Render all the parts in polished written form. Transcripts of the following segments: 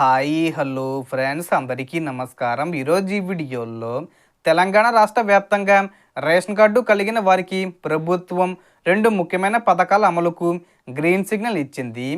Hi hello friends అందరికీ నమస్కారం. ఈరోజు ఈ వీడియోలో తెలంగాణ రాష్ట్ర వ్యాప్తంగా రేషన్ కార్డు కలిగిన వారికి ప్రభుత్వం 2 ముఖ్యమైన పథకాల అమలుకు గ్రీన్ సిగ్నల్ ఇచ్చింది.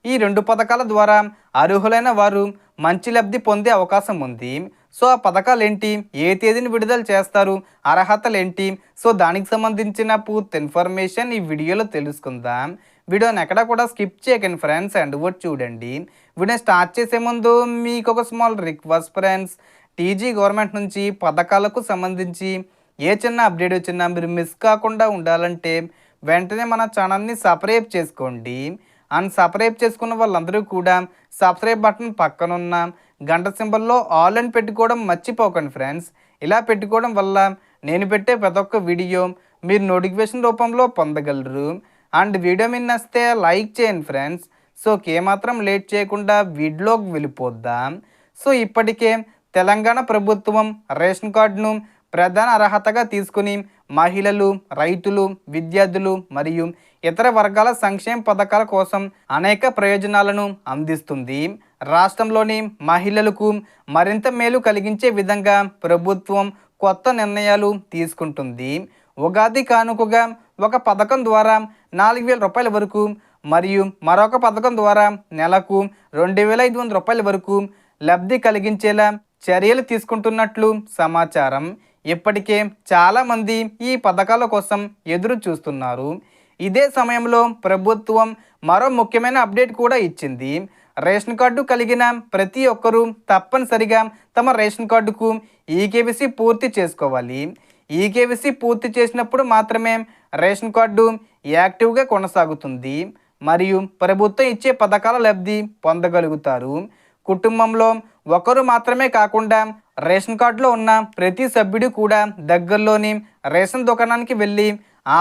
ఈ 2 పథకాల ద్వారా అర్హులైన వారు మంచి లబ్ధి పొందే అవకాశం ఉంది. సో ఆ పథకాలు ఏంటి, ఏ తేదీని విడుదల చేస్తారు, అర్హతలు ఏంటి, సో దానికి సంబంధించిన పూర్తి ఇన్ఫర్మేషన్ ఈ వీడియోలో తెలుసుకుందాం. వీడియోని ఎక్కడ కూడా స్కిప్ చేయకండి ఫ్రెండ్స్, అండ్ వర్డ్ చూడండి. వీడియోని స్టార్ట్ చేసే ముందు మీకు ఒక small request friends, TG government నుంచి పథకాలకు సంబంధించి ఏ చిన్న అప్డేట్ వచ్చినా మీరు మిస్ కాకుండా ఉండాలంటే వెంటనే మన ఛానల్ని సబ్స్క్రైబ్ చేసుకోండి. అండ్ సబ్స్క్రైబ్ చేసుకున్న వాళ్ళందరూ కూడా సబ్స్క్రైబ్ బటన్ పక్కనున్న గంట సింబల్లో ఆల్ అని పెట్టుకోవడం మర్చిపోకండి ఫ్రెండ్స్. ఇలా పెట్టుకోవడం వల్ల నేను పెట్టే ప్రతి ఒక్క వీడియో మీరు నోటిఫికేషన్ రూపంలో పొందగలరు. అండ్ వీడియో మీద నచ్చితే లైక్ చేయండి ఫ్రెండ్స్. సో ఏమాత్రం లేట్ చేయకుండా వీడియోకి వెళ్ళిపోద్దాం. సో ఇప్పటికే తెలంగాణ ప్రభుత్వం రేషన్ కార్డును ప్రధాన అర్హతగా తీసుకుని మహిళలు, రైతులు, విద్యార్థులు మరియు ఇతర వర్గాల సంక్షేమ పథకాల కోసం అనేక ప్రయోజనాలను అందిస్తుంది. రాష్ట్రంలోని మహిళలకు మరింత మేలు కలిగించే విధంగా ప్రభుత్వం కొత్త నిర్ణయాలు తీసుకుంటుంది. ఉగాది కానుకగా ఒక పథకం ద్వారా 4,000 రూపాయల వరకు మరియు మరొక పథకం ద్వారా నెలకు 2,500 రూపాయల వరకు లబ్ధి కలిగించేలా చర్యలు తీసుకుంటున్నట్లు సమాచారం. ఇప్పటికే చాలామంది ఈ పథకాల కోసం ఎదురు చూస్తున్నారు. ఇదే సమయంలో ప్రభుత్వం మరో ముఖ్యమైన అప్డేట్ కూడా ఇచ్చింది. రేషన్ కార్డు కలిగిన ప్రతి ఒక్కరూ తప్పనిసరిగా తమ రేషన్ కార్డుకు ఈకేవైసీ పూర్తి చేసుకోవాలి. ఈకేవైసీ పూర్తి చేసినప్పుడు మాత్రమే రేషన్ కార్డు యాక్టివ్గా కొనసాగుతుంది మరియు ప్రభుత్వం ఇచ్చే పథకాల లబ్ధి పొందగలుగుతారు. కుటుంబంలో ఒకరు మాత్రమే కాకుండా రేషన్ కార్డులో ఉన్న ప్రతి సభ్యుడు కూడా దగ్గరలోని రేషన్ దుకాణానికి వెళ్ళి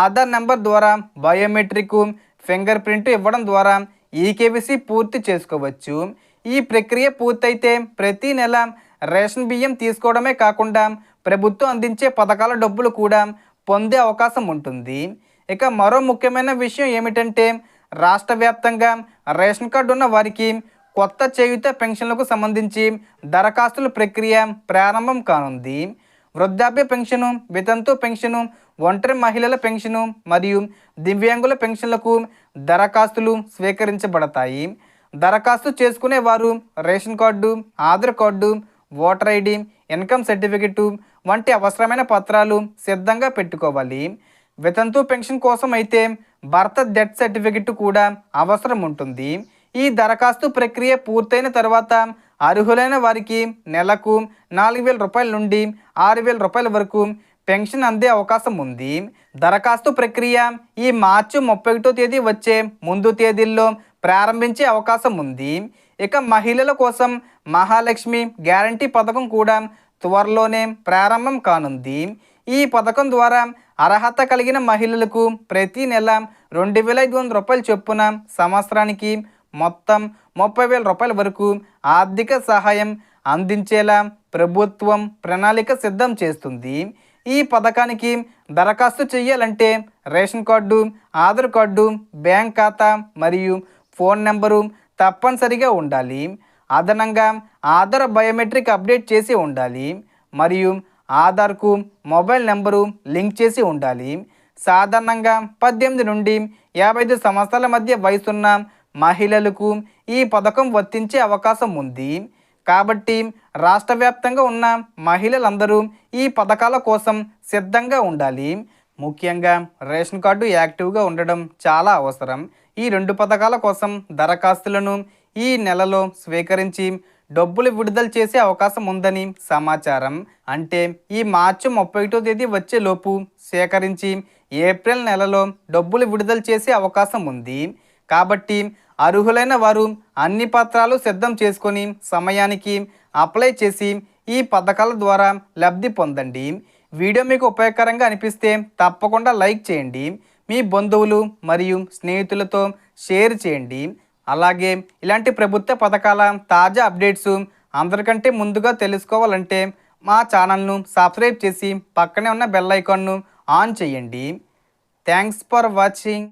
ఆధార్ నెంబర్ ద్వారా బయోమెట్రిక్, ఫింగర్ ప్రింట్ ఇవ్వడం ద్వారా ఈకేవైసీ పూర్తి చేసుకోవచ్చు. ఈ ప్రక్రియ పూర్తయితే ప్రతి నెల రేషన్ బియ్యం తీసుకోవడమే కాకుండా ప్రభుత్వం అందించే పథకాల డబ్బులు కూడా పొందే అవకాశం ఉంటుంది. ఇక మరో ముఖ్యమైన విషయం ఏమిటంటే రాష్ట్ర వ్యాప్తంగా రేషన్ కార్డు ఉన్న వారికి కొత్త చేయూత పెన్షన్లకు సంబంధించి దరఖాస్తుల ప్రక్రియ ప్రారంభం కానుంది. వృద్ధాప్య పెన్షను, వితంతు పెన్షను, ఒంటరి మహిళల పెన్షను మరియు దివ్యాంగుల పెన్షన్లకు దరఖాస్తులు స్వీకరించబడతాయి. దరఖాస్తు చేసుకునే వారు ration card, Aadhaar card, voter ID, income certificate వంటి అవసరమైన పత్రాలు సిద్ధంగా పెట్టుకోవాలి. వితంతు పెన్షన్ కోసం అయితే భర్త డెత్ సర్టిఫికెట్ కూడా అవసరం ఉంటుంది. ఈ దరఖాస్తు ప్రక్రియ పూర్తయిన తర్వాత అర్హులైన వారికి నెలకు 4,000 రూపాయల నుండి 6,000 రూపాయల వరకు పెన్షన్ అందే అవకాశం ఉంది. దరఖాస్తు ప్రక్రియ ఈ మార్చి 31వ తేదీ వచ్చే ముందు తేదీల్లో ప్రారంభించే అవకాశం ఉంది. ఇక మహిళల కోసం మహాలక్ష్మి గ్యారంటీ పథకం కూడా త్వరలోనే ప్రారంభం కానుంది. ఈ పథకం ద్వారా అర్హత కలిగిన మహిళలకు ప్రతి నెల 2,500 రూపాయల చొప్పున సంవత్సరానికి మొత్తం 30,000 రూపాయల వరకు ఆర్థిక సహాయం అందించేలా ప్రభుత్వం ప్రణాళిక సిద్ధం చేస్తుంది. ఈ పథకానికి దరఖాస్తు చేయాలంటే ration card, Aadhaar card, bank ఖాతా మరియు ఫోన్ నెంబరు తప్పనిసరిగా ఉండాలి. అదనంగా ఆధార్ బయోమెట్రిక్ అప్డేట్ చేసి ఉండాలి మరియు ఆధార్కు మొబైల్ నెంబరు లింక్ చేసి ఉండాలి. సాధారణంగా 18 నుండి 55 సంవత్సరాల మధ్య వయసున్న మహిళలకు ఈ పథకం వర్తించే అవకాశం ఉంది. కాబట్టి రాష్ట్ర వ్యాప్తంగా ఉన్న మహిళలందరూ ఈ పథకాల కోసం సిద్ధంగా ఉండాలి. ముఖ్యంగా రేషన్ కార్డు యాక్టివ్గా ఉండడం చాలా అవసరం. ఈ 2 పథకాల కోసం దరఖాస్తులను ఈ నెలలో స్వీకరించి డబ్బులు విడుదల చేసే అవకాశం ఉందని సమాచారం. అంటే ఈ మార్చి 31వ తేదీ వచ్చేలోపు సేకరించి ఏప్రిల్ నెలలో డబ్బులు విడుదల చేసే అవకాశం ఉంది. కాబట్టి అర్హులైన వారు అన్ని పత్రాలు సిద్ధం చేసుకొని సమయానికి అప్లై చేసి ఈ పథకాల ద్వారా లబ్ధి పొందండి. వీడియో మీకు ఉపయోగకరంగా అనిపిస్తే తప్పకుండా లైక్ చేయండి. మీ బంధువులు మరియు స్నేహితులతో షేర్ చేయండి. అలాగే ఇలాంటి ప్రభుత్వ పథకాల తాజా అప్డేట్స్ అందరికంటే ముందుగా తెలుసుకోవాలంటే మా ఛానల్ను సబ్స్క్రైబ్ చేసి పక్కనే ఉన్న బెల్ ఐకాన్ను ఆన్ చేయండి. Thanks for watching.